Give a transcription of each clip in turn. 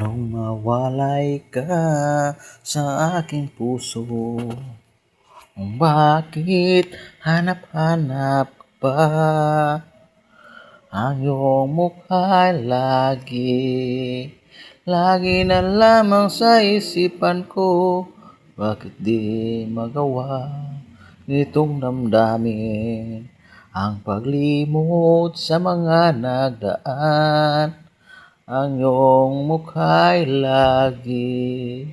Nung mawalay ka sa aking puso, bakit hanap-hanap ka pa? Ang iyong mukha'y lagi na lamang sa isipan ko. Bakit di magawa nitong damdamin ang paglimot sa mga nagdaan? Ang iyong mukha'y lagi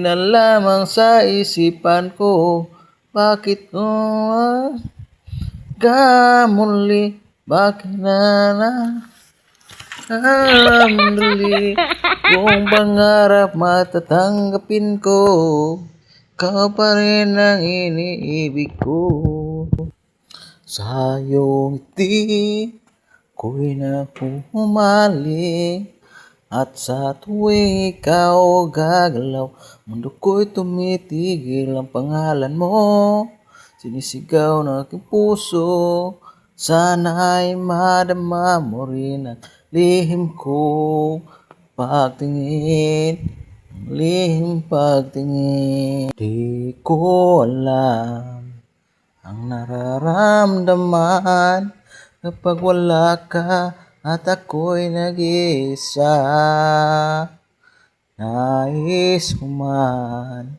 na lamang sa isipan ko. Bakit ka muli? Bakit dali? Kung pangarap matatanggapin ko, ikaw pa rin ang iniibig ko. Sa iyong ngiti ko'y nahuhumaling, at sa tuwing ikaw gagalaw, mundo ko'y tumitigil. Ang pangalan mo sinisigaw ng aking puso. Sana'y madama mo rin ang lihim kong pagtingin. Di ko alam ang nararamdaman kapag wala ka at ako'y nag-iisa. Nais ko man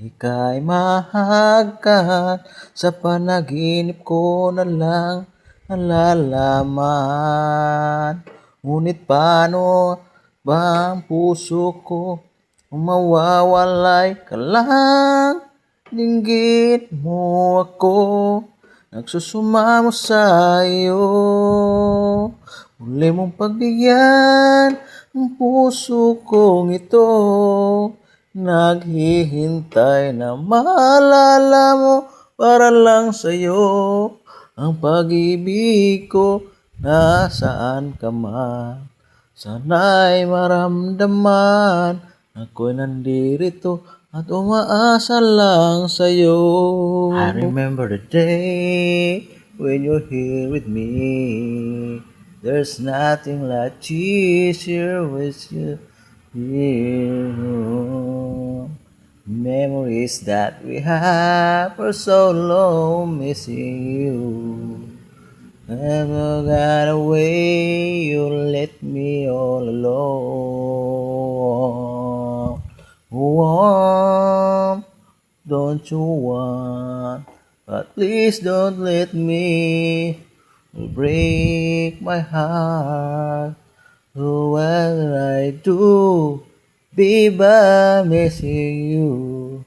ika'y mahagkan, sa panaginip ko na lang nalalaman. Ngunit paano ba ang puso ko kung mawawalay ka lang? Dinggit mo ako, nagsusumamo sa iyo. Muli mong pagbigyan ang puso kong ito. Naghihintay na maalala mo para lang sa'yo ang pag-ibig ko. Nasaan ka man, sana'y maramdaman ako'y nandirito at umaasa lang sa'yo. I remember the day when you're here with me. There's nothing like this here with you. Memories that we have for so long, missing you. Never got away, you let me all alone. Don't you want, but please don't let me break my heart. What I do, baby, missing you.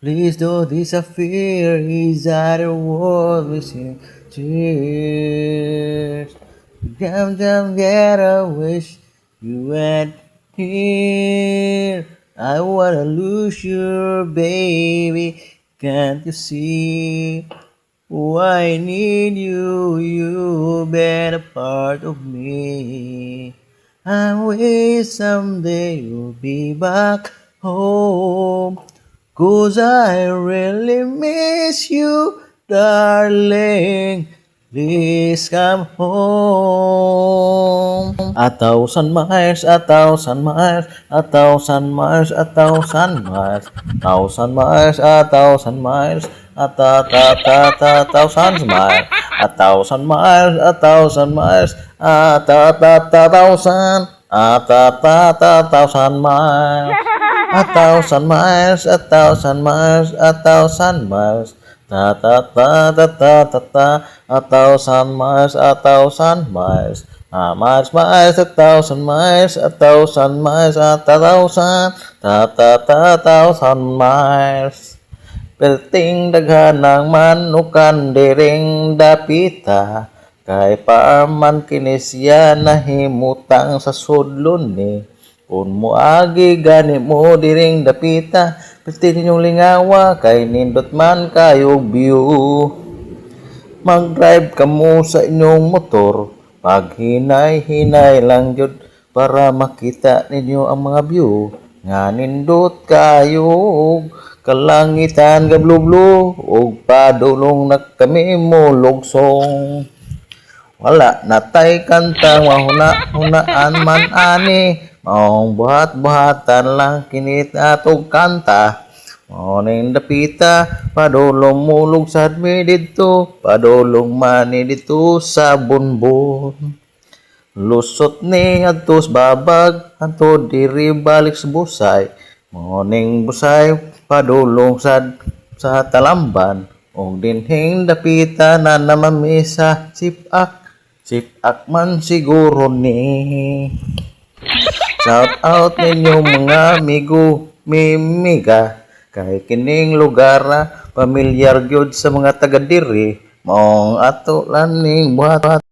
Please don't disappear, is that a world missing tears? Jump, get I wish you weren't here. I wanna lose you, baby. Can't you see? Oh, I need you, you've been a part of me. I wish someday you'll be back home, 'cause I really miss you, darling. Please come home. A thousand miles, a thousand miles, a thousand miles, a thousand miles, thousand miles, a thousand miles, a thousand miles, a thousand miles, a thousand miles, a thousand, thousand miles, a thousand miles, a thousand miles, a thousand miles. A thousand miles, a thousand miles, miles, a thousand miles, a thousand miles, a thousand miles. Perting daghan ng manukan diring dapita, kay paarman kini siya nahimutang sa sudlon ni. Kung moagi gani mo diring dapita, pati ninyong lingawa kay nindot man kayo view. Mag-drive ka mo sa inyong motor, pag hinay-hinay lang jud para makita ninyo ang mga view. Nga nindot kayo kalangitan gablublo, ug padulong na kami mo lugsong. Wala natay kantang mahuna-hunaan man ani, Maong buhat-buhatan lang kinit atog kanta. Maoning dapita, padulong mulog sa mi dito, padulong mani dito sa bunbon. Lusot ni adtos babag, anto diri balik sa busay. Maoning busay, padulong sa talamban. Og dinhing dapita na namamisa sipak, sipak man siguro ni. Shout out ninyo mga amigo, mimiga. Kay kining lugar pamilyar gyud sa mga taga diri, maong ato laning buhat